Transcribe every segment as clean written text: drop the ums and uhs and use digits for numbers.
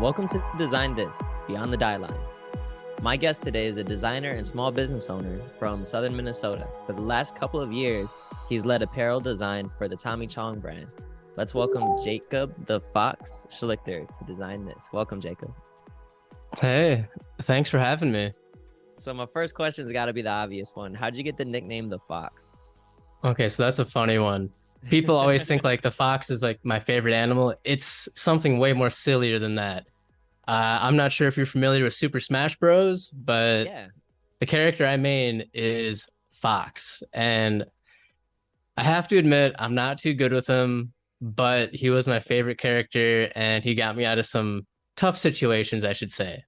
Welcome to Design This, Beyond the Dieline. My guest today is a designer and small business owner from southern Minnesota. For the last couple of years, he's led apparel design for the Tommy Chong brand. Let's welcome Jacob the Fox Schlichter to Design This. Welcome, Jacob. Hey, thanks for having me. So my first question's got to be the obvious one. How'd you get the nickname the Fox? Okay, so that's a funny one. People always think like the fox is like my favorite animal. It's something way more sillier than that. I'm not sure if you're familiar with Super Smash Bros., but Yeah. the character I main is Fox. And I have to admit, I'm not too good with him, but he was my favorite character and he got me out of some tough situations, I should say.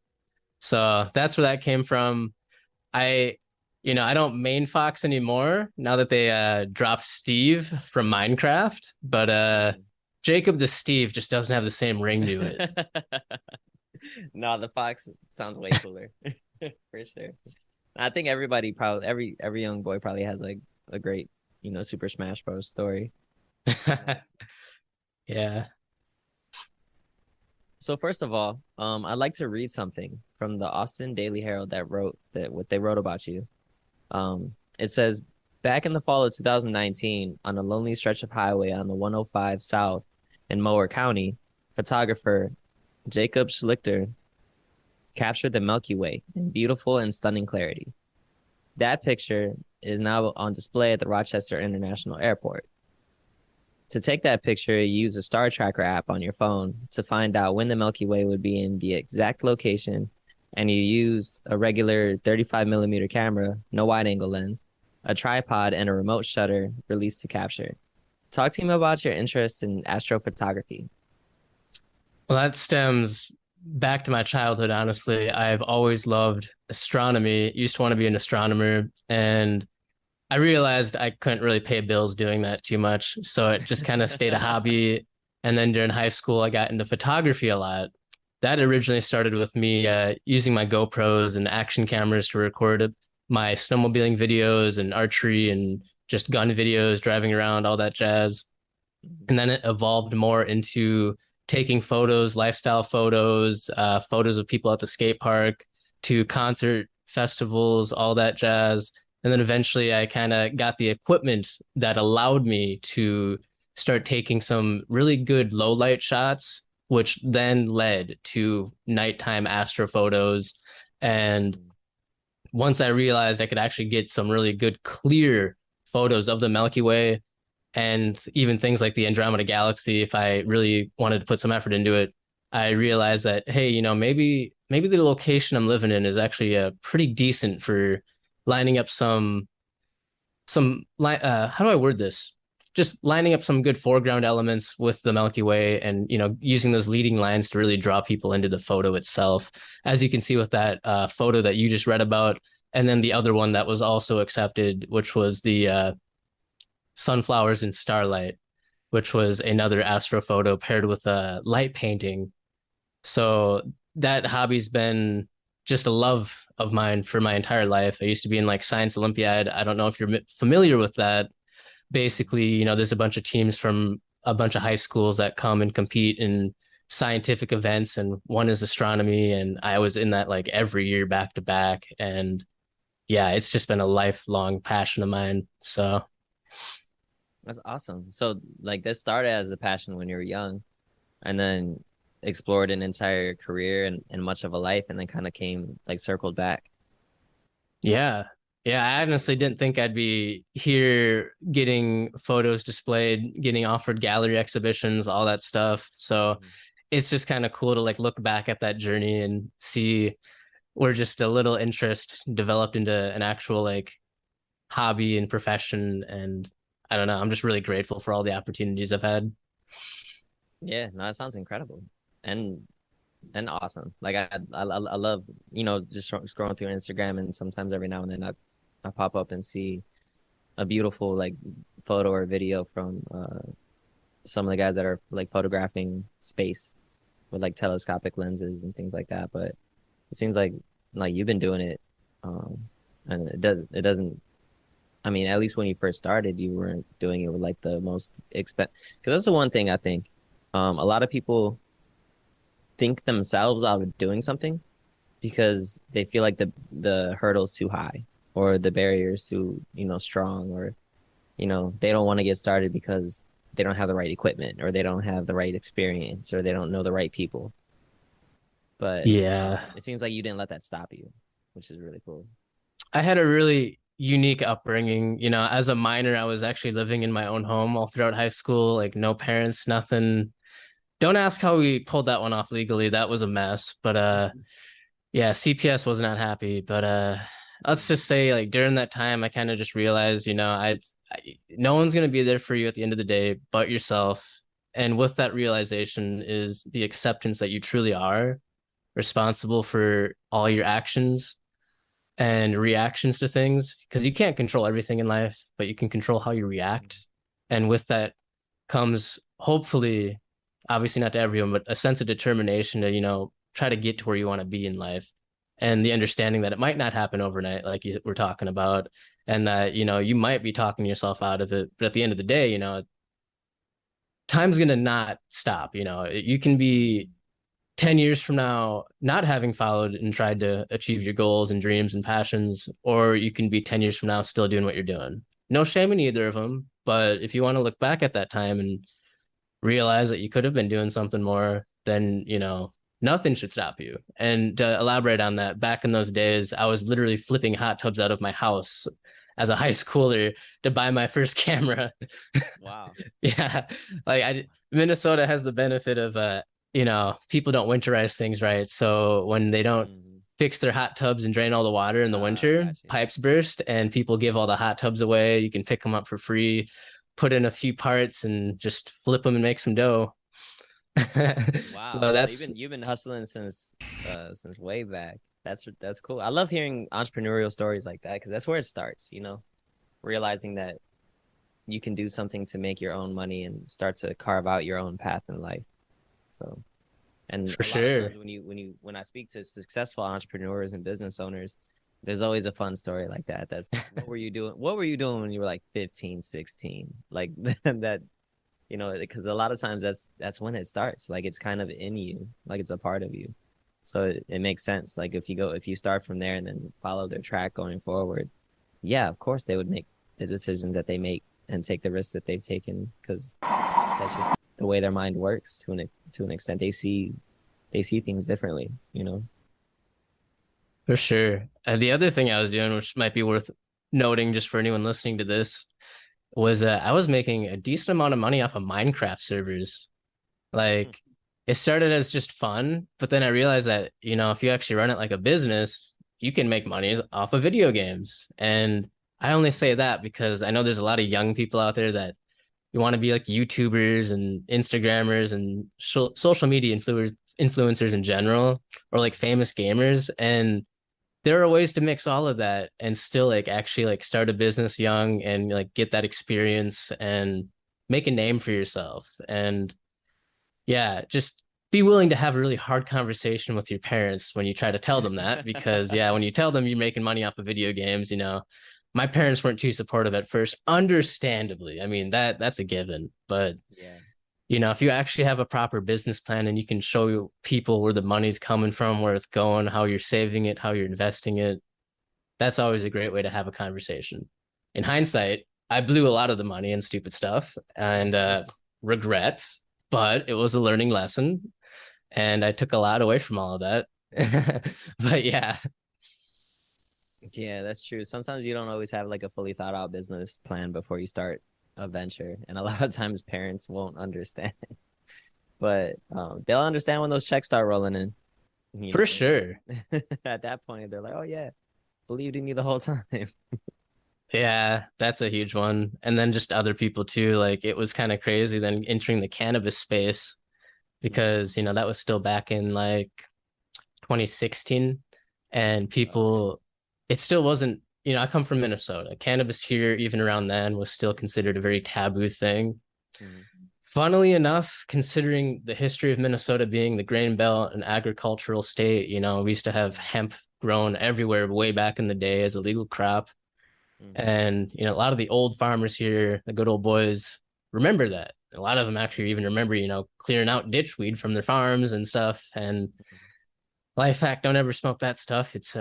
So that's where that came from. I, I don't main Fox anymore now that they dropped Steve from Minecraft, but Jacob the Steve just doesn't have the same ring to it. No, the Fox sounds way cooler. For sure. I think everybody probably every young boy probably has like a great, Super Smash Bros. Story. Yeah. So first of all, I'd like to read something from the Austin Daily Herald that what they wrote about you. It says, back in the fall of 2019, on a lonely stretch of highway on the 105 South in Mower County, photographer Jacob Schlichter captured the Milky Way in beautiful and stunning clarity. That picture is now on display at the Rochester International Airport. To take that picture, you use a star tracker app on your phone to find out when the Milky Way would be in the exact location, and you used a regular 35 millimeter camera, no wide angle lens, a tripod, and a remote shutter released to capture. Talk to me about your interest in astrophotography. Well, that stems back to my childhood, honestly. I've always loved astronomy, used to want to be an astronomer, and I realized I couldn't really pay bills doing that too much. So it just kind of stayed a hobby. And then during high school, I got into photography a lot. That originally started with me using my GoPros and action cameras to record my snowmobiling videos and archery and just gun videos, driving around, all that jazz. And then it evolved more into taking photos, lifestyle photos, photos of people at the skate park, to concert festivals, all that jazz. And then eventually I kind of got the equipment that allowed me to start taking some really good low light shots, which then led to nighttime astrophotos. And once I realized I could actually get some really good clear photos of the Milky Way and even things like the Andromeda Galaxy, if I really wanted to put some effort into it, I realized that, hey, maybe the location I'm living in is actually pretty decent for lining up how do I word this? Just lining up some good foreground elements with the Milky Way and, using those leading lines to really draw people into the photo itself. As you can see with that photo that you just read about, and then the other one that was also accepted, which was the sunflowers and starlight, which was another astrophoto paired with a light painting. So that hobby's been just a love of mine for my entire life. I used to be in like Science Olympiad. I don't know if you're familiar with that. Basically, there's a bunch of teams from a bunch of high schools that come and compete in scientific events, and one is astronomy. And I was in that like every year back to back. And yeah, it's just been a lifelong passion of mine. So That's awesome. So like this started as a passion when you were young and then explored an entire career and much of a life and then kind of came like circled back. yeah. Yeah, I honestly didn't think I'd be here getting photos displayed, getting offered gallery exhibitions, all that stuff. So it's just kind of cool to like look back at that journey and see where just a little interest developed into an actual like hobby and profession. And I don't know, I'm just really grateful for all the opportunities I've had. Yeah, no, that sounds incredible and awesome. Like I love, just scrolling through Instagram and sometimes every now and then I pop up and see a beautiful like photo or video from some of the guys that are like photographing space with like telescopic lenses and things like that. But it seems like you've been doing it, um, and it doesn't. I mean, at least when you first started, you weren't doing it with like the most expensive. Because that's the one thing I think. A lot of people think themselves out of doing something because they feel like the hurdle's too high or the barrier's too, strong, or, they don't want to get started because they don't have the right equipment or they don't have the right experience or they don't know the right people. But Yeah. it seems like you didn't let that stop you, which is really cool. I had a really unique upbringing. As a minor, I was actually living in my own home all throughout high school, like no parents, nothing. Don't ask how we pulled that one off legally. That was a mess. But yeah, CPS was not happy. But let's just say like during that time, I kind of just realized, no one's gonna be there for you at the end of the day but yourself. And with that realization is the acceptance that you truly are responsible for all your actions and reactions to things, because you can't control everything in life, but you can control how you react. And with that comes hopefully, obviously not to everyone, but a sense of determination to, try to get to where you want to be in life. And the understanding that it might not happen overnight, like you were talking about, and that, you might be talking yourself out of it. But at the end of the day, time's going to not stop. You can be 10 years from now not having followed and tried to achieve your goals and dreams and passions, or you can be 10 years from now still doing what you're doing. No shame in either of them, but if you want to look back at that time and realize that you could have been doing something more, then nothing should stop you. And to elaborate on that, back in those days I was literally flipping hot tubs out of my house as a high schooler to buy my first camera. Wow. Yeah, like Minnesota has the benefit of people don't winterize things right. So when they don't Mm. fix their hot tubs and drain all the water in the winter, Got you. pipes burst and people give all the hot tubs away. You can pick them up for free, put in a few parts and just flip them and make some dough. So Wow. So that's you've been hustling since way back. That's cool. I love hearing entrepreneurial stories like that because that's where it starts, realizing that you can do something to make your own money and start to carve out your own path in life. So, and for a lot of sure. times when I speak to successful entrepreneurs and business owners, there's always a fun story like that. That's what were you doing? What were you doing when you were like 15, 16? Like that, because a lot of times that's when it starts. Like it's kind of in you, like it's a part of you. So it makes sense. Like if you start from there and then follow their track going forward, yeah, of course they would make the decisions that they make and take the risks that they've taken because that's just the way their mind works to an extent. They see things differently, For sure. The other thing I was doing, which might be worth noting just for anyone listening to this, was I was making a decent amount of money off of Minecraft servers. Hmm. Like it started as just fun, but then I realized that, if you actually run it like a business, you can make money off of video games. And I only say that because I know there's a lot of young people out there that you want to be like YouTubers and Instagrammers and social media influencers in general, or like famous gamers. And there are ways to mix all of that and still like actually like start a business young and like get that experience and make a name for yourself. And yeah, just be willing to have a really hard conversation with your parents when you try to tell them that, because yeah, when you tell them you're making money off of video games, my parents weren't too supportive at first, understandably. I mean, that's a given, but Yeah. if you actually have a proper business plan and you can show people where the money's coming from, where it's going, how you're saving it, how you're investing it, that's always a great way to have a conversation. In hindsight, I blew a lot of the money in stupid stuff and regrets, but it was a learning lesson and I took a lot away from all of that. But yeah, Yeah, that's true. Sometimes you don't always have like a fully thought out business plan before you start a venture, and a lot of times parents won't understand, but they'll understand when those checks start rolling in. for And sure. at that point, they're like, "Oh yeah, believed in you the whole time." Yeah, that's a huge one. And then just other people too. Like it was kind of crazy then entering the cannabis space Mm. because, that was still back in like 2016 and Okay. people, it still wasn't, I come from Minnesota. Cannabis here, even around then, was still considered a very taboo thing. Mm. Funnily enough, considering the history of Minnesota being the grain belt and agricultural state, we used to have Mm. hemp grown everywhere way back in the day as a legal crop. Mm-hmm. And, a lot of the old farmers here, the good old boys, remember that. A lot of them actually even remember, clearing out ditchweed from their farms and stuff. And life hack, don't ever smoke that stuff. It's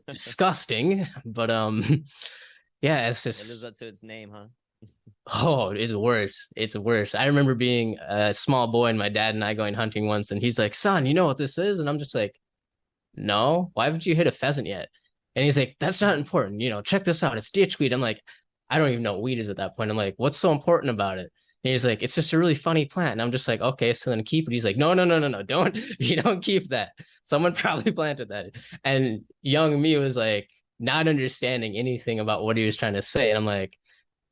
disgusting. But yeah, it's It lives just up to its name, huh? oh, it's worse. It's worse. I remember being a small boy and my dad and I going hunting once, and he's like, "Son, you know what this is?" And I'm just like, "No, why haven't you hit a pheasant yet?" And he's like, "That's not important. Check this out. It's ditchweed." I'm like, I don't even know what weed is at that point. I'm like, "What's so important about it?" And he's like, "It's just a really funny plant." And I'm just like, "Okay, so then keep it." He's like, "No, no, no, no, no, don't. You don't keep that. Someone probably planted that." And young me was like, not understanding anything about what he was trying to say. And I'm like,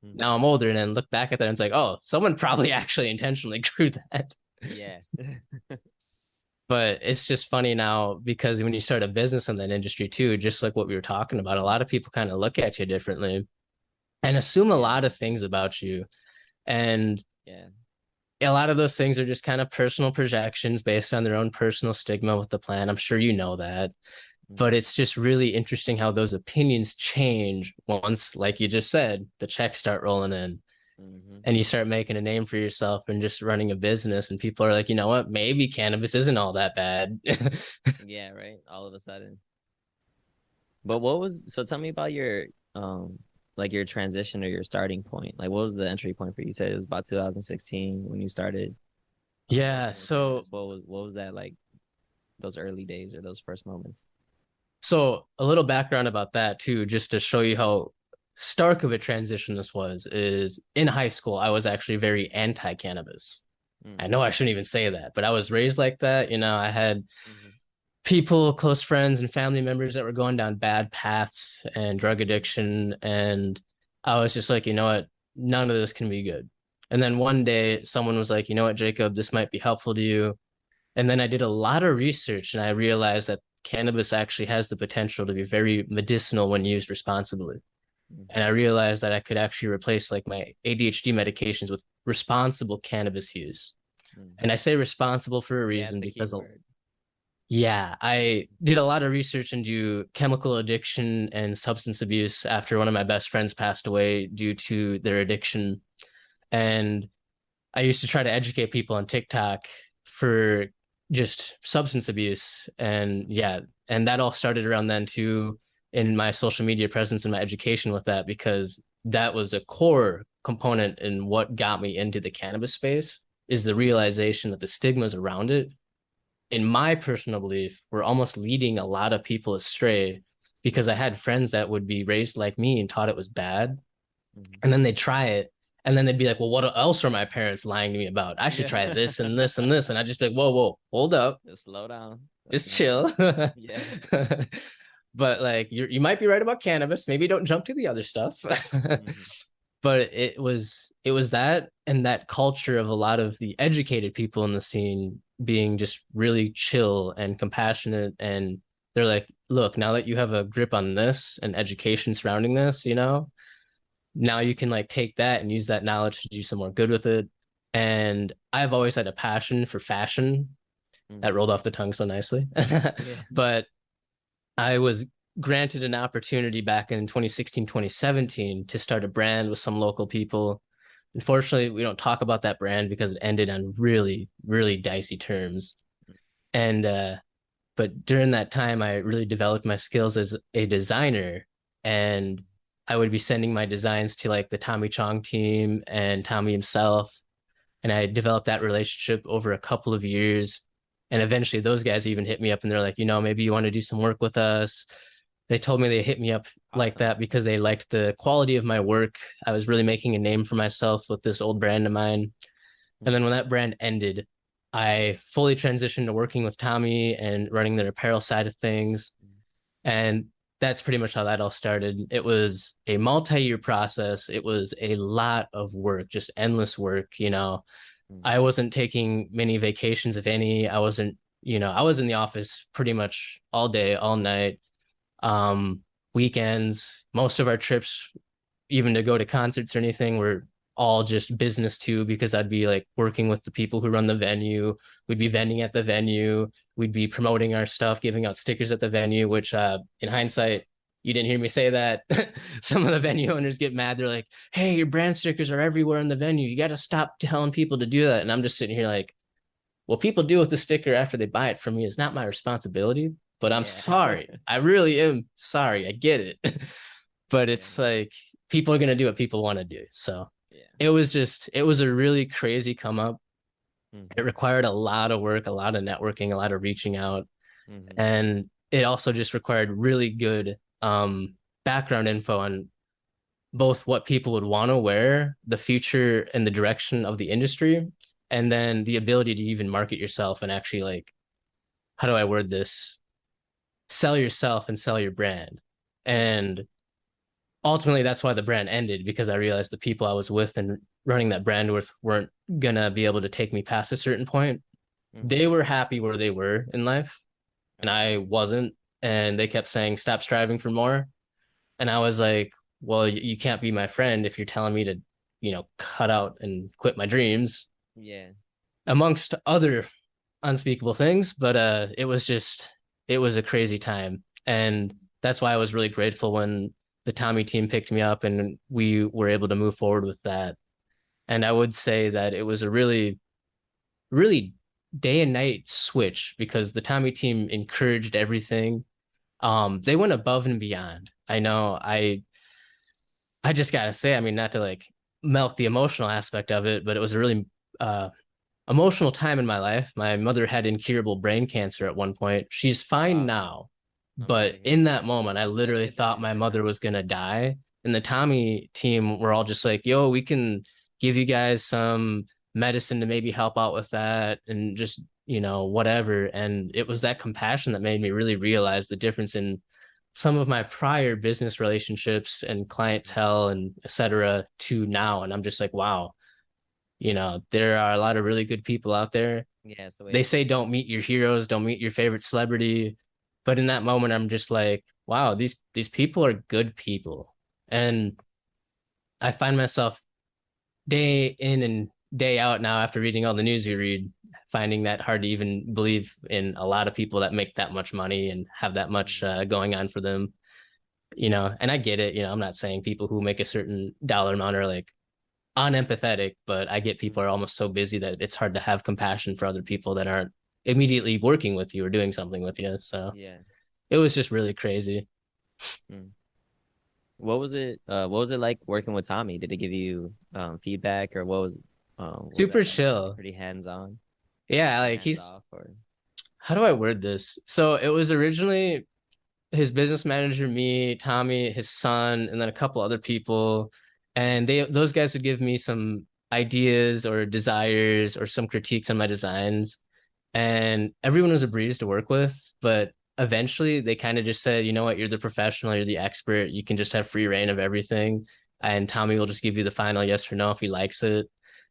Mhm. now I'm older and then look back at that and it's like, oh, someone probably actually intentionally grew that. Yeah. But it's just funny now because when you start a business in that industry too, just like what we were talking about, a lot of people kind of look at you differently and assume a Yeah. lot of things about you. And Yeah. a lot of those things are just kind of personal projections based on their own personal stigma with the plan. I'm sure you know that. But Mhm. it's just really interesting how those opinions change once, like you just said, the checks start rolling in Mhm. and you start making a name for yourself and just running a business. And people are like, you know what? Maybe cannabis isn't all that bad. Yeah, right. All of a sudden. But what was so tell me about your like your transition or your starting point. Like what was the entry point for you? You said it was about 2016 when you started Yeah. working with So, cannabis. What was that like those early days or those first moments? so a little background about that too, just to show you how stark of a transition this was, is in high school, I was actually very anti cannabis. I Mm. know I shouldn't even say that, but I was raised like that. I had Hmm. people, close friends, and family members that were going down bad paths and drug addiction. And I was just like, you know what? None of this can be good. And then one day, someone was like, you know what, Jacob, this might be helpful to you. And then I did a lot of research and I realized that cannabis actually has the potential to be very medicinal when used responsibly. And I Hmm. realized that I could actually replace like my ADHD medications with responsible cannabis use. And Hmm. I say responsible for a Yeah, that's reason the key because word. yeah, I did a lot of research into chemical addiction and substance abuse after one of my best friends passed away due to their addiction. And I used to try to educate people on TikTok for just substance abuse. And yeah, and that all started around then too, in my social media presence and my education with that, because that was a core component in what got me into the cannabis space is the realization that the stigmas around it, in my personal belief, were almost leading a lot of people astray because I Hmm. had friends that would be raised like me and taught it was bad. Hmm. And then they'd try it. And then they'd be like, well, what else are my parents lying to me about? I should try this and this and this. And I'd just be like, whoa, whoa, hold up. Just slow down. That's Just not it. chill. Yeah. But like you might be right about cannabis. Maybe don't jump to the other stuff. Hmm. But it was that and that culture of a lot of the educated people in the scene being just really chill and compassionate, and they're like, look, now that you have a grip on this and education surrounding this, now you can like take that and use that knowledge to do some more good with it. And I've always had a passion for fashion. That Hmm. rolled off the tongue so nicely. Yeah. But I was granted an opportunity back in 2016, 2017 to start a brand with some local people. Unfortunately, we don't talk about that brand because it ended on really, really dicey terms. And but during that time, I really developed my skills as a designer, and I would be sending my designs to like the Tommy Chong team and Tommy himself. And I developed that relationship over a couple of years. And eventually those guys even hit me up and they're like, maybe you want to do some work with us. They told me they hit me up like Awesome. that because they liked the quality of my work. I was really making a name for myself with this old brand of mine. And then when that brand ended, I fully transitioned to working with Tommy and running their apparel side of things. And that's pretty much how that all started. It was a multi-year process. It was a lot of work, just endless work. I wasn't taking many vacations, if any. I was in the office pretty much all day, all night, um, weekends. Most of our trips, even to go to concerts or anything, were all just business too, because I'd be like working with the people who run the venue. We'd be vending at the venue. We'd be promoting our stuff, giving out stickers at the venue, which in hindsight, you didn't hear me say that. Some of the venue owners get mad. They're like, hey, your brand stickers are everywhere in the venue. You got to stop telling people to do that. And I'm just sitting here like, what people do with the sticker after they buy it from me is not my responsibility, but I'm Yeah. sorry. I really am sorry. I get it. But Yeah. it's like people are going to do what people want to do. So Yeah. it was a really crazy come up. It Hmm. required a lot of work, a lot of networking, a lot of reaching out. Hmm. And it also just required really good background info on both what people would want to wear, the future and the direction of the industry, and then the ability to even market yourself and actually like, how do I word this? Sell yourself and sell your brand. And ultimately that's why the brand ended because I realized the people I was with and running that brand with weren't gonna be able to take me past a certain point. Hmm. They were happy where they were in life and Okay. I wasn't. And they kept saying, stop striving for more. And I was like, well, you can't be my friend if you're telling me to, cut out and quit my dreams, Yeah. amongst other unspeakable things. But it was a crazy time. And that's why I was really grateful when the Tommy team picked me up and we were able to move forward with that. And I would say that it was a really, really day and night switch because the Tommy team encouraged everything. They went above and beyond. I just gotta say, I mean, not to like milk the emotional aspect of it, but it was a really uh emotional time in my life. My mother had incurable brain cancer at one point. She's fine Wow. now, I'm sorry but to hear in that. that moment, I It's literally good that thought she's my good mother now. was gonna die. And the Hmm. Tommy team were all just like, "Yo, we can give you guys some medicine to maybe help out with that, and just whatever." And it was that compassion that made me really realize the difference in some of my prior business relationships and clientele and et cetera to now. And I'm just like, wow, there are a lot of really good people out there. Yeah, it's the way They to say be. don't meet your heroes, don't meet your favorite celebrity. But in that moment, I'm just like, wow, these people are good people. And I find myself day in and day out now after reading all the news you read, finding that hard to even believe in a lot of people that make that much money and have that much Hmm. going on for them. And I get it. I'm not saying people who make a certain dollar amount are like unempathetic, but I get people are Hmm. almost so busy that it's hard to have compassion for other people that aren't immediately working with you or doing something with you. So Yeah. it was just really crazy. Mm. What was it like working with Tommy? Did it give you feedback, or what was Super that like? Was it chill. pretty hands-on, Yeah, pretty like hands he's off, or how do I word this? So it was originally his business manager, me, Tommy, his son, and then a couple other people. And those guys would give me some ideas or desires or some critiques on my designs. And everyone was a breeze to work with, but eventually they kind of just said, you know what, you're the professional, you're the expert, you can just have free reign of everything. And Tommy will just give you the final yes or no if he likes it.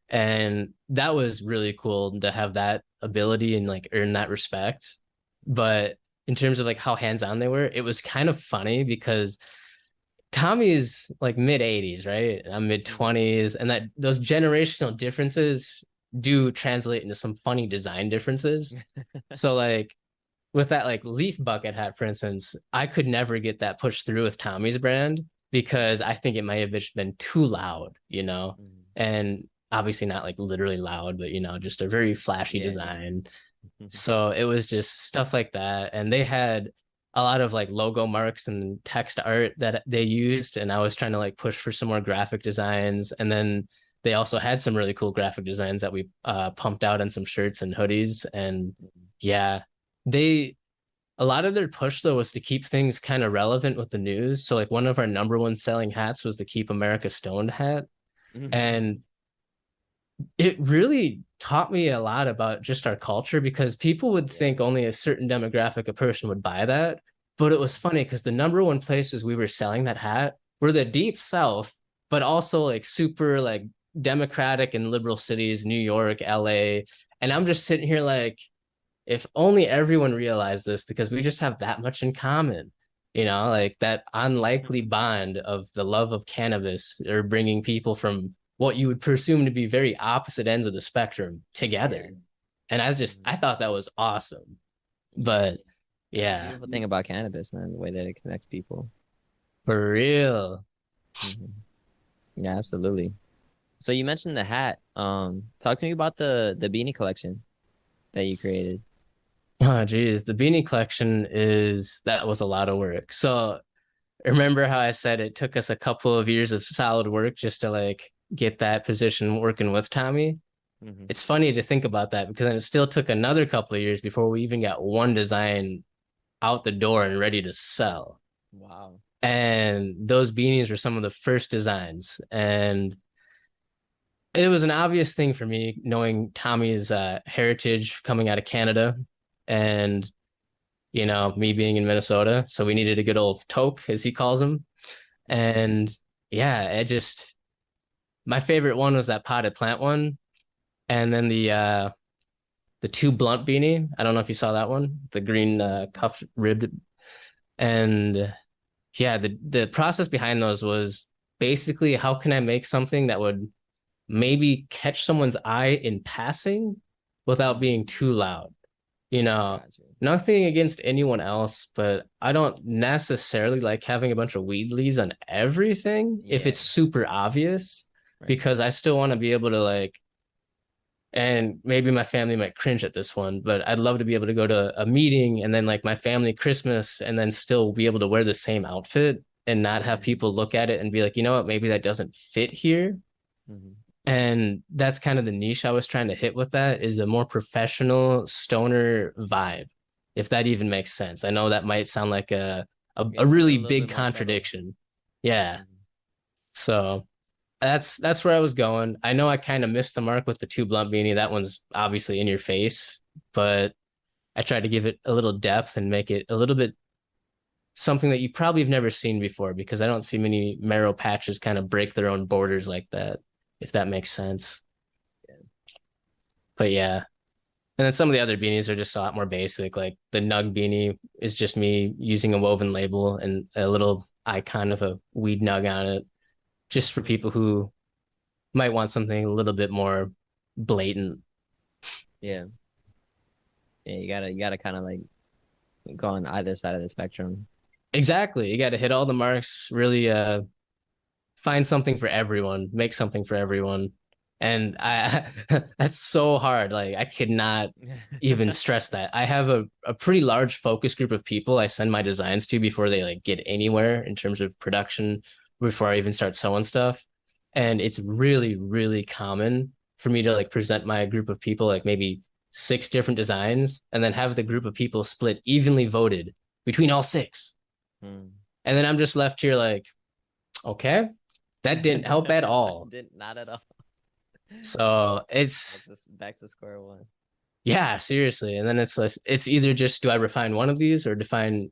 And that was really cool to have that ability and like earn that respect. But in terms of like how hands-on they were, it was kind of funny because Tommy is like mid 80s, right? And I'm mid hmm. 20s, and that those generational differences do translate into some funny design differences. So like with that like leaf bucket hat, for instance, I could never get that pushed through with Tommy's brand because I think it might have just been too loud. Hmm. And obviously not like literally loud, but just a very flashy Yeah. design. So it was just stuff like that. And they had a lot of like logo marks and text art that they used. And I was trying to like push for some more graphic designs. And then they also had some really cool graphic designs that we pumped out on some shirts and hoodies. And yeah, they a lot of their push though was to keep things kind of relevant with the news. So like one of our number one selling hats was the Keep America Stoned hat. And it really taught me a lot about just our culture because people would Yeah. think only a certain demographic of person would buy that. But it was funny because the number one places we were selling that hat were the deep south, but also like super like democratic and liberal cities, New York, LA. And I'm just sitting here like, if only everyone realized this because we just have that much in common. Like that unlikely bond of the love of cannabis or bringing people from what you would presume to be very opposite ends of the spectrum Yeah. together. And Hmm. I thought that was awesome. Yeah. But That's the yeah, beautiful thing about cannabis, man, the way that it connects people. For real. Hmm. Yeah, absolutely. So you mentioned the hat. Talk to me about the beanie collection that you created. Oh, geez. The beanie collection that was a lot of work. So remember how I said it took us a couple of years of solid work just to like get that position working with Tommy? Hmm. It's funny to think about that because then it still took another couple of years before we even got one design out the door and ready to sell. Wow. And those beanies were some of the first designs. And it was an obvious thing for me knowing Tommy's heritage coming out of Canada and, me being in Minnesota. So we needed a good old toque, as he calls them. Hmm. And yeah, my favorite one was that potted plant one. And then the two blunt beanie. I don't know if you saw that one, the green cuff ribbed. And yeah, the process behind those was basically how can I make something that would maybe catch someone's eye in passing without being Hmm. too loud. You know, Gotcha. nothing against anyone else, but I don't necessarily like having a bunch of weed leaves on everything if Yeah. it's super obvious, Right. because I still want to be able to like, and maybe my family might cringe at this one, but I'd love to be able to go to a meeting and then like my family Christmas and then still be able to wear the same outfit and not have Hmm. people look at it and be like, you know what, maybe that doesn't fit here. Hmm. And that's kind of the niche I was trying to hit with that is a more professional stoner vibe, if that even makes sense. I know that might sound like Yeah, a something really a little big bit more subtle. contradiction. Yeah. Hmm. So that's where I was going. I know I kind of missed the mark with the two blunt beanie. That one's obviously in your face, but I tried to give it a little depth and make it a little bit something that you probably have never seen before because I don't see many marrow patches kind of break their own borders like that, if that makes sense. Yeah. But yeah. And then some of the other beanies are just a lot more basic. Like the Nug beanie is just me using a woven label and a little icon of a weed nug on it, just for Hmm. people who might want something a little bit more blatant. Yeah. Yeah. You gotta kind of like go on either side of the spectrum. Exactly. You got to hit all the marks, really find something for everyone, make something for everyone. And I that's so hard. Like I could not even stress that. I have a pretty large focus group of people I send my designs to before they like get anywhere in terms of production, before I even start sewing stuff. And it's really, really common for me to like present my group of people like maybe six different designs and then have the group of people split evenly voted between all six. Hmm. And then I'm just left here like, okay, that didn't help at all. Did not at all. So it's Back to square one. yeah, seriously. And then it's either just do I refine one of these or redefine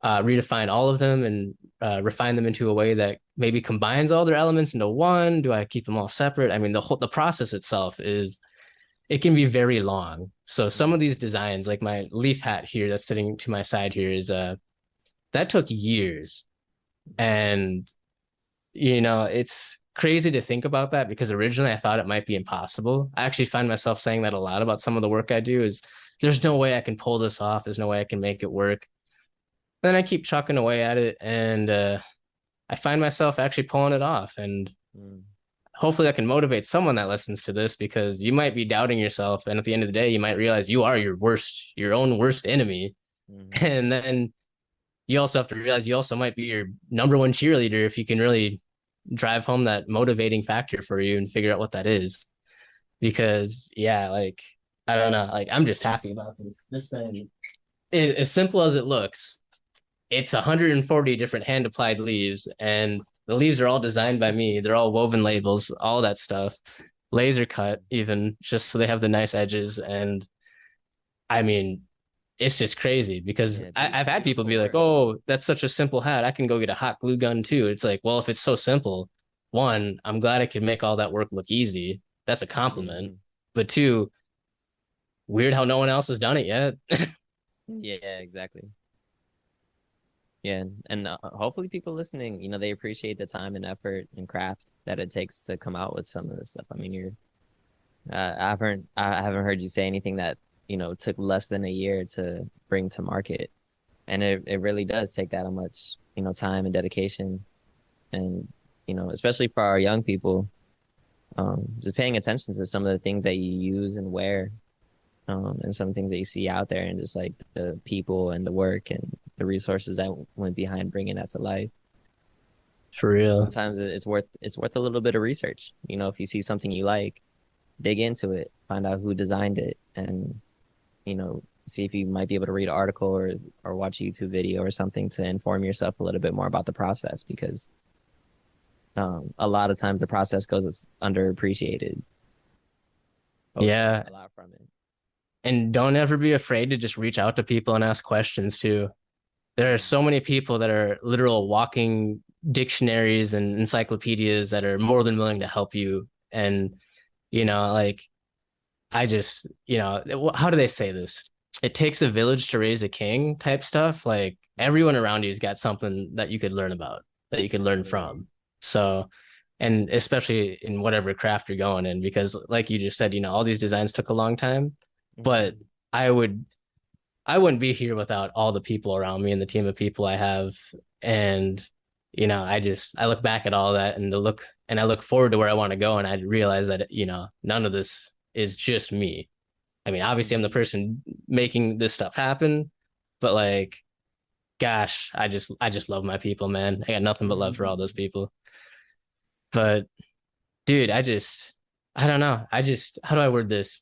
all of them and refine them into a way that maybe combines all their elements into one? Do I keep them all separate? I mean, the process itself is it can be very long. So some of Hmm. these designs, like my leaf hat here that's sitting to my side here, is that took years. And it's crazy to think about that because originally I thought it might be impossible. I actually find myself saying that a lot about some of the work I do is there's no way I can pull this off. There's no way I can make it work. Then I keep chucking away at it and I find myself actually pulling it off. And Hmm. hopefully I can motivate someone that listens to this because you might be doubting yourself. And at the end of the day, you might realize you are your own worst enemy. Hmm. And then you also have to realize you also might be your number one cheerleader if you can really drive home that motivating factor for you and figure out what that is. Because yeah, like I don't know, like I'm just happy about this thing. As simple as it looks, it's 140 different hand applied leaves, and the leaves are all designed by me. They're all woven labels, all that stuff, laser cut even, just so they have the nice edges. And I mean, it's just crazy because Yeah, I've had people beautiful be like, work. "Oh, that's such a simple hat. I can go get a hot glue gun too." It's like, well, if it's so simple, one, I'm glad I could make all that work look easy. That's a compliment. Hmm. But two, weird how no one else has done it yet. Yeah, exactly. Yeah, and hopefully people listening, they appreciate the time and effort and craft that it takes to come out with some of this stuff. I mean, I haven't heard you say anything that, took less than a year to bring to market. And it really does take that much time and dedication, and especially for our young people, just paying attention to some of the things that you use and wear, and some things that you see out there, and just like the people and the work and the resources that went behind bringing that to life. For real. Sometimes it's worth a little bit of research. If you see something you like, dig into it, find out who designed it, and see if you might be able to read an article or watch a YouTube video or something to inform yourself a little bit more about the process, because a lot of times the process goes underappreciated. Folks can learn Yeah. a lot from it. And don't ever be afraid to just reach out to people and ask questions too. There are Mm, so many people that are literal walking dictionaries and encyclopedias that are more than willing to help you. And, like I just, how do they say this? It takes a village to raise a king type stuff. Like everyone around you's got something that you could learn about, that you could learn absolutely. from. So, and especially in whatever craft you're going in, because like you just said, all these designs took a long time, but Hmm. I would, I wouldn't be here without all the people around me and the team of people I have. And, I look back at all that and I look forward to where I want to go. And I realize that, none of this is just me. I mean, obviously I'm the Hmm. person making this stuff happen, but like, gosh, I just love my people, man. I got nothing but love for all those people. But dude, I don't know. How do I word this?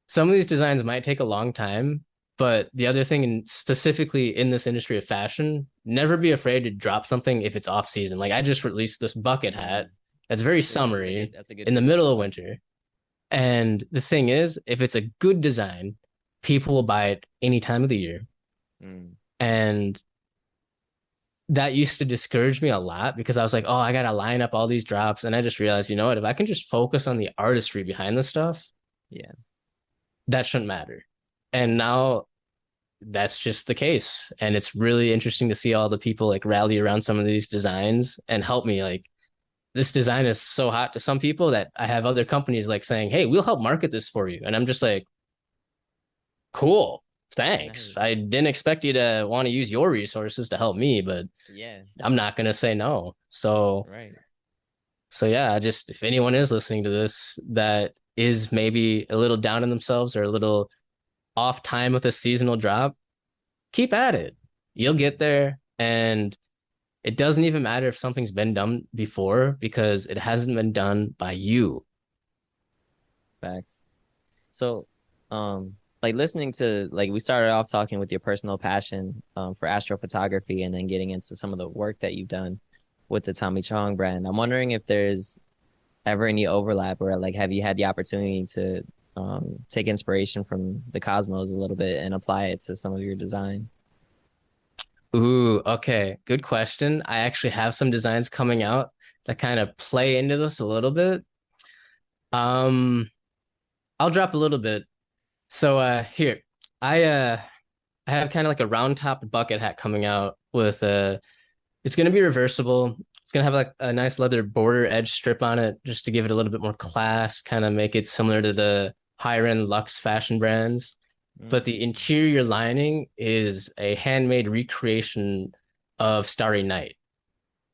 Some of these designs might take a long time, but the other thing, and specifically in this industry of fashion, never be afraid to drop something if it's off season. Like I just released this bucket hat Mm. that's very That's a good summery that's a good in the piece of middle of content. winter. And the thing is, if it's a good design, people will buy it any time of the year. Mm. And that used to discourage me a lot because I was like, oh, I got to line up all these drops. And I just realized, you know what? If I can just focus on the artistry behind the stuff, Yeah. that shouldn't matter. And now that's just the case. And it's really interesting to see all the people like rally around some of these designs and help me. Like, this design is so hot to some people that I have other companies like saying, hey, we'll help market this for you. And I'm just like, cool. Thanks. Nice. I didn't expect you to want to use your resources to help me, but Yeah. I'm not going to say no. Right. So yeah, just if anyone is listening to this that is maybe a little down on themselves or a little off time with a seasonal drop, keep at it. You'll get there. And it doesn't even matter if something's been done before because it hasn't been done by you. Facts. So, like listening to like we started off talking with your personal passion for astrophotography, and then getting into some of the work that you've done with the Tommy Chong brand. I'm wondering if there's ever any overlap, or like have you had the opportunity to take inspiration from the cosmos a little bit and apply it to some of your design? Ooh, okay. Good question. I actually have some designs coming out that kind of play into this a little bit. Um, I'll drop a little bit. So here, I uh I have kind of like a round top bucket hat coming out with it's gonna be reversible. It's gonna have like a nice leather border edge strip on it just to give it a little bit more class, kind of make it similar to the higher end luxe fashion brands. But the Mm. interior lining is a handmade recreation of Starry Night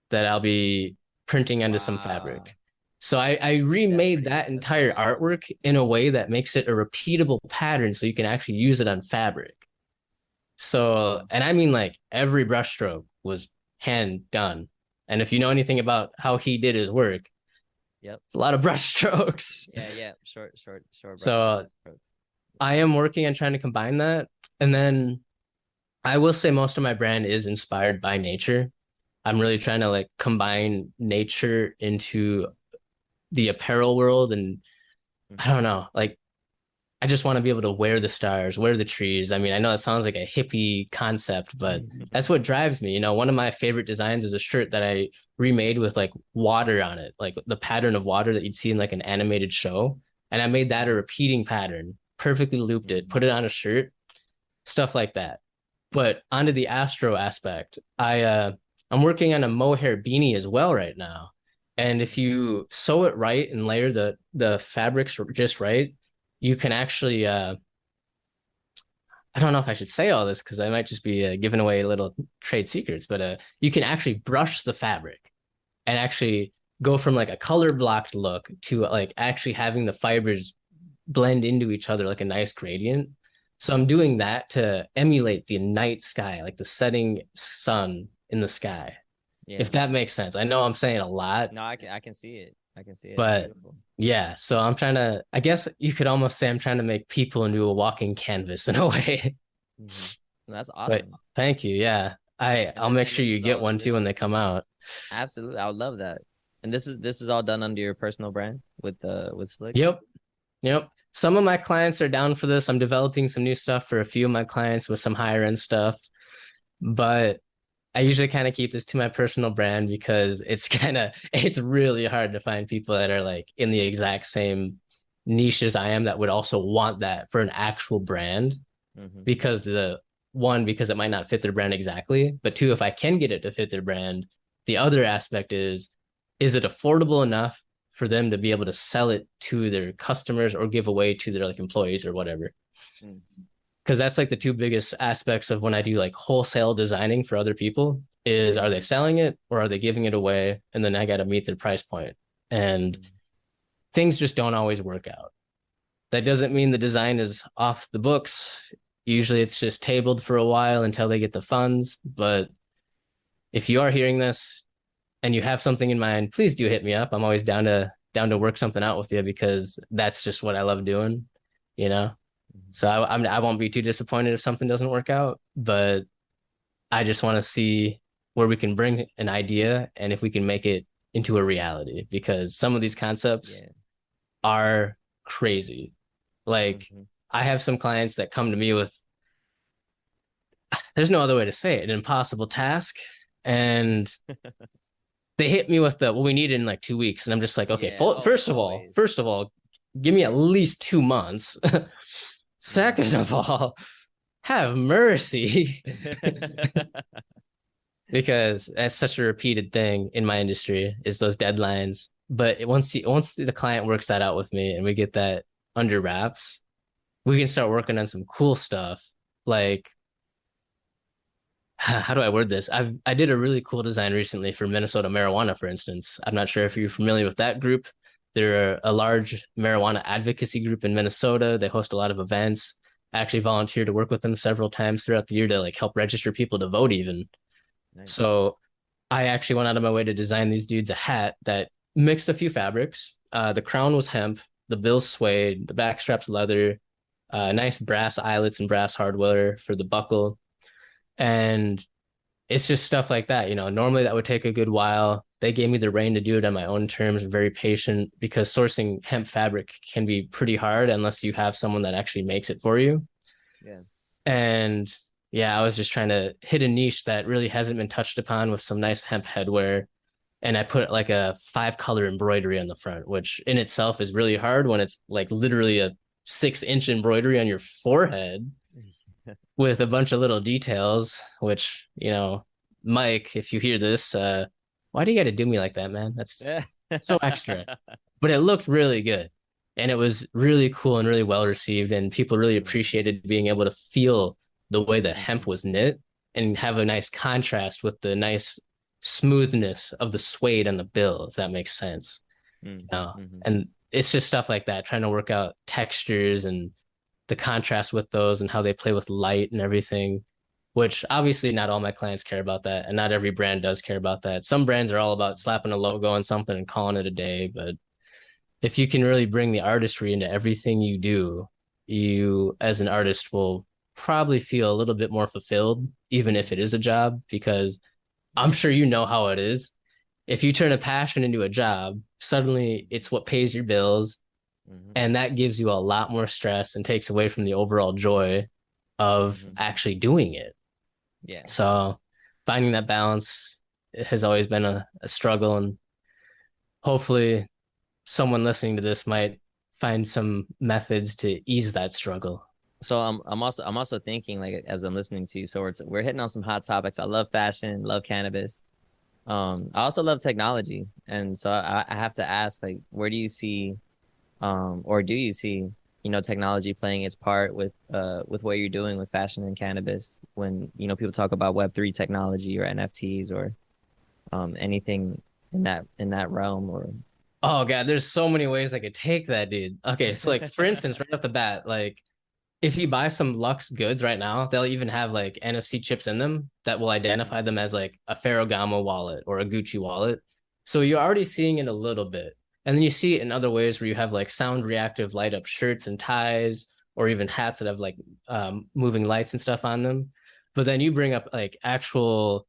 that I'll be printing onto some Wow. fabric. So I That's remade pretty that that's pretty entire awesome. artwork in a way that makes it a repeatable pattern so you can actually use it on fabric. So, Wow. and I mean like every brushstroke was hand done. And if you know anything about how he did his work, Yep. it's a lot of brushstrokes. Yeah, yeah. Short brush So strokes. I am working on trying to combine that. And then I will say most of my brand is inspired by nature. I'm really trying to like combine nature into the apparel world. And I don't Hmm. know, like I just want to be able to wear the stars, wear the trees. I mean, I know it sounds like a hippie concept, but that's what drives me. One of my favorite designs is a shirt that I remade with like water on it, like the pattern of water that you'd see in like an animated show. And I made that a Hmm. repeating pattern, perfectly looped it, put it on a shirt, stuff like that. But onto the Astro aspect, I'm working on a mohair beanie as well right now. And if you sew it right and layer the fabrics just right, you can actually I don't know if I should say all this because I might just be giving away little trade secrets, but you can actually brush the fabric and actually go from like a color blocked look to like actually having the fibers blend into each other like a nice gradient. So I'm doing that to emulate the night sky, like the setting sun in the sky, Yeah. if that makes sense. I know I'm saying a lot, No, I can see it. I can see it. It's but beautiful. yeah, so I'm trying to, I guess you could almost say I'm trying to make people into a walking canvas in a way. Hmm. That's But awesome. thank you. Yeah. And I'll make and sure this you is get all one too this when is they come out. absolutely. I would love that. And this is all done under your personal brand with Slick. Yep. Yep. Some of my clients are down for this. I'm developing some new stuff for a few of my clients with some higher end stuff, but I usually kind of keep this to my personal brand because it's really hard to find people that are like in the exact same niche as I am that would also want that for an actual brand Hmm. because because it might not fit their brand exactly, but two, if I can get it to fit their brand, the other aspect is it affordable enough for them to be able to sell it to their customers or give away to their like employees or whatever? Because that's like the two biggest aspects of when I do like wholesale designing for other people is are they selling it or are they giving it away? And then I got to meet their price point. And Mm. things just don't always work out. That doesn't mean the design is off the books. Usually it's just tabled for a while until they get the funds. But if you are hearing this and you have something in mind, please do hit me up. I'm always down to work something out with you because that's just what I love doing, you know? Mhm. So I won't be too disappointed if something doesn't work out, but I just want to see where we can bring an idea and if we can make it into a reality because some of these concepts Yeah. are crazy. Like Hmm. I have some clients that come to me with there's no other way to say it, an impossible task and they hit me with the well we need it in like 2 weeks and I'm just like okay, Yeah. Oh, always. first of all, give me at least 2 months. Second Hmm. of all, have mercy. Because that's such a repeated thing in my industry is those deadlines. But once the client works that out with me and we get that under wraps, we can start working on some cool stuff. Like how do I word this? I did a really cool design recently for Minnesota marijuana, for instance. I'm not sure if you're familiar with that group. They're a large marijuana advocacy group in Minnesota. They host a lot of events. I actually volunteered to work with them several times throughout the year to like help register people to vote even. Nice. So I actually went out of my way to design these dudes a hat that mixed a few fabrics. The crown was hemp, the bill's suede, the back strap's leather, nice brass eyelets and brass hardware for the buckle. And it's just stuff like that. Normally that would take a good while. They gave me the rein to do it on my own terms, very patient because sourcing hemp fabric can be pretty hard unless you have someone that actually makes it for you. Yeah. And yeah, I was just trying to hit a niche that really hasn't been touched upon with some nice hemp headwear. And I put like a 5 color embroidery on the front, which in itself is really hard when it's like literally a 6 inch embroidery on your forehead with a bunch of little details, which, Mike, if you hear this, why do you got to do me like that, man? That's Yeah. so extra. But it looked really good. And it was really cool and really well received. And people really Mm. appreciated being able to feel the way the hemp Hmm. was knit and have a nice contrast with the nice smoothness of the suede on the bill, if that makes sense. Mm. Hmm. And it's just stuff like that, trying to work out textures and the contrast with those and how they play with light and everything, which obviously not all my clients care about that. And not every brand does care about that. Some brands are all about slapping a logo on something and calling it a day. But if you can really bring the artistry into everything you do, you as an artist will probably feel a little bit more fulfilled, even if it is a job, because I'm sure you know how it is. If you turn a passion into a job, suddenly it's what pays your bills. Hmm. And that gives you a lot more stress and takes away from the overall joy of Hmm. actually doing it. Yeah. So finding that balance has always been a struggle. And hopefully someone listening to this might find some methods to ease that struggle. So I'm also thinking like as I'm listening to you, so we're hitting on some hot topics. I love fashion, love cannabis. I also love technology, and so I have to ask, like, where do you see, or do you see, technology playing its part with what you're doing with fashion and cannabis when, people talk about Web3 technology or NFTs or anything in that realm or Oh God, there's so many ways I could take that, dude. Okay, so like for instance, right off the bat, like if you buy some Lux goods right now, they'll even have like NFC chips in them that will identify them as like a Ferragamo wallet or a Gucci wallet. So you're already seeing it a little bit. And then you see it in other ways where you have like sound reactive light up shirts and ties, or even hats that have like moving lights and stuff on them. But then you bring up like actual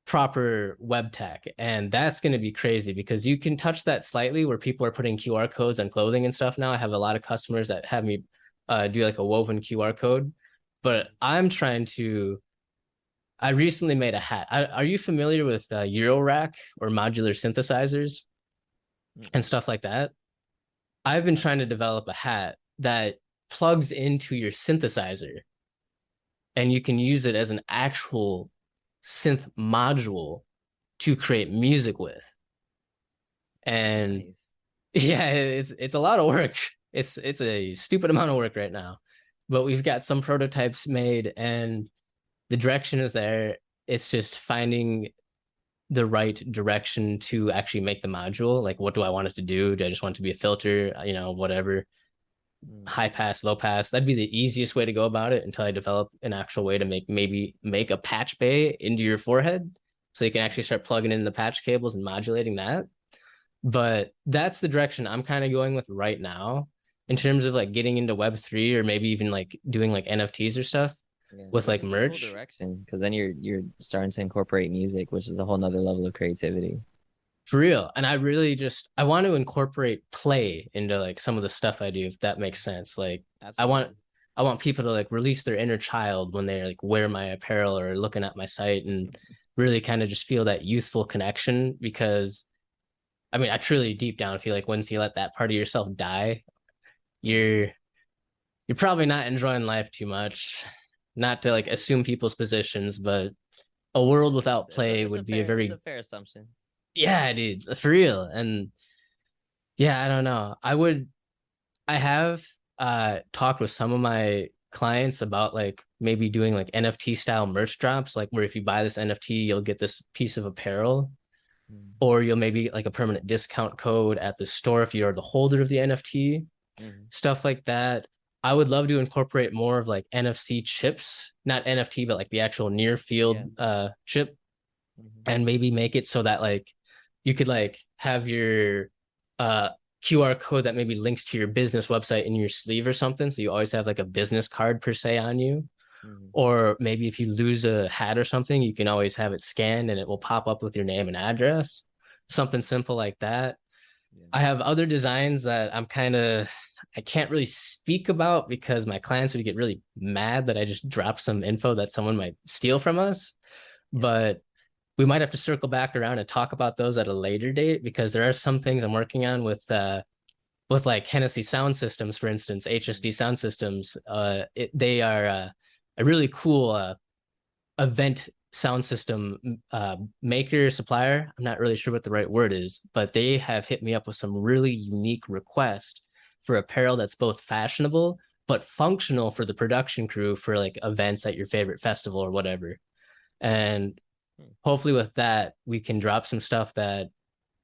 proper web tech, and that's going to be crazy because you can touch that slightly where people are putting QR codes on clothing and stuff now. I have a lot of customers that have me do like a woven QR code, but I recently made a hat. Are you familiar with Eurorack or modular synthesizers and Mm-mm. stuff like that? I've been trying to develop a hat that plugs into your synthesizer and you can use it as an actual synth module to create music with. And Nice. yeah, it's a lot of work. It's a stupid amount of work right now. But we've got some prototypes made and the direction is there. It's just finding the right direction to actually make the module. Like, what do I want it to do? Do I just want it to be a filter? Whatever. Mm. High pass, low pass. That'd be the easiest way to go about it until I develop an actual way to make a patch bay into your forehead. So you can actually start plugging in the patch cables and modulating that. But that's the direction I'm kind of going with right now in terms of like getting into Web3 or maybe even like doing like NFTs or stuff Yeah, with which like is a cool merch. direction because then you're starting to incorporate music, which is a whole nother level of creativity. For real. And I want to incorporate play into like some of the stuff I do, if that makes sense. Like I want Absolutely. I want people to like release their inner child when they like wear my apparel or looking at my site and really kind of just feel that youthful connection because I mean I truly deep down feel like once you let that part of yourself die, Mm. you're you're probably not enjoying life too much. Not to like assume people's positions, but a world It's without it's a play it's a would be a fair it's a very fair assumption. yeah, dude, for real. And yeah, I don't know. I have talked with some of my clients about like maybe doing like NFT style merch drops, like where if you buy this NFT, you'll get this piece of apparel, Mm. or you'll maybe like a permanent discount code at the store if you're the holder of the NFT, Mm. stuff like that. I would love to incorporate more of like NFC chips, not NFT, but like the actual near field Yeah. chip, Hmm. and maybe make it so that like you could like have your uh QR code that maybe links to your business website in your sleeve or something. So you always have like a business card per se on you. Hmm. Or maybe if you lose a hat or something, you can always have it scanned and it will pop up with your name and address. Something simple like that. Yeah. I have other designs that I can't really speak about because my clients would get really mad that I just dropped some info that someone might steal from us. Yeah. But we might have to circle back around and talk about those at a later date because there are some things I'm working on with like Hennessy sound systems, for instance, HSD Mm. sound systems. They are a really cool event sound system maker supplier. I'm not really sure what the right word is, but they have hit me up with some really unique requests for apparel that's both fashionable but functional for the production crew for like events at your favorite festival or whatever. And Mm. hopefully with that we can drop some stuff that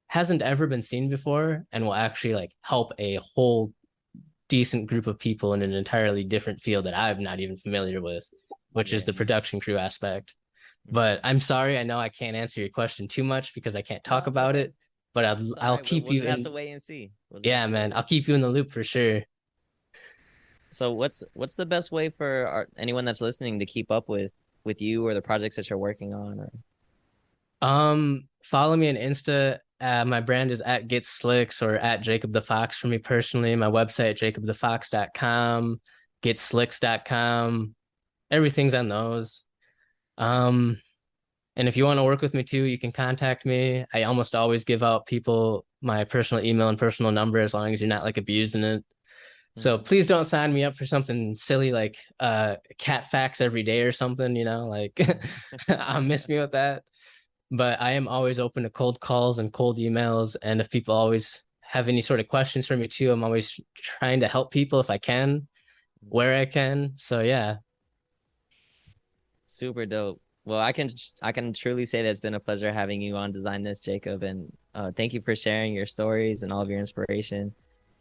hasn't ever been seen before and will actually like help a whole decent group of people in an entirely different field that I'm not even familiar with, which is Yeah. the production crew aspect. Mm. But I'm sorry, I know I can't answer your question too much because I can't No, talk it's about okay. it, but It's all I'll right. We'll, keep we'll you just have to in. wait and see. We'll just have Yeah, to wait man, I'll and keep see. you in the loop for sure. So what's the best way for anyone that's listening to keep up with you or the projects that you're working on or Follow me on Insta. My brand is at Get Slicks or at Jacob the Fox for me personally. My website, jacobthefox.com, getslicks.com. Everything's on those. Um, and if you want to work with me too, you can contact me. I almost always give out people my personal email and personal number as long as you're not like abusing it. So Mhm. please don't sign me up for something silly like cat facts every day or something, like I'll miss me with that. But I am always open to cold calls and cold emails. And if people always have any sort of questions for me too, I'm always trying to help people if I can, where I can. So yeah. Super dope. Well, I can truly say that it's been a pleasure having you on Design This, Jacob, and thank you for sharing your stories and all of your inspiration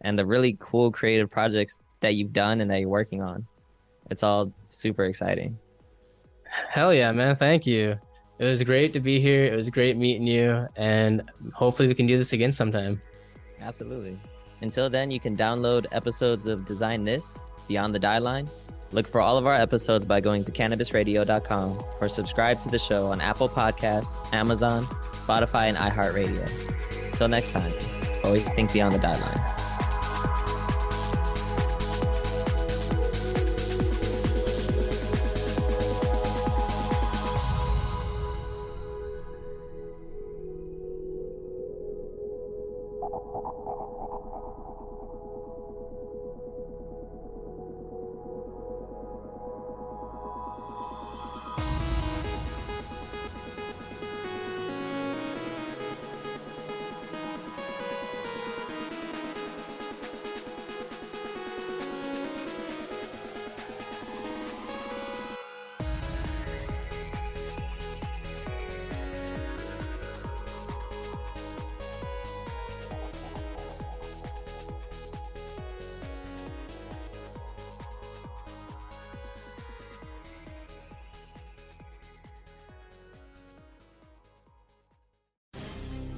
and the really cool creative projects that you've done and that you're working on. It's all super exciting. Hell yeah, man. Thank you. It was great to be here. It was great meeting you. And hopefully we can do this again sometime. Absolutely. Until then, you can download episodes of Design This, Beyond the Dieline. Look for all of our episodes by going to cannabisradio.com or subscribe to the show on Apple Podcasts, Amazon, Spotify, and iHeartRadio. Until next time, always think beyond the dieline.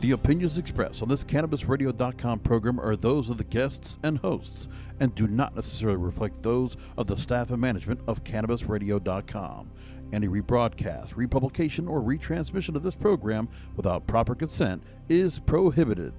The opinions expressed on this CannabisRadio.com program are those of the guests and hosts and do not necessarily reflect those of the staff and management of CannabisRadio.com. Any rebroadcast, republication, or retransmission of this program without proper consent is prohibited.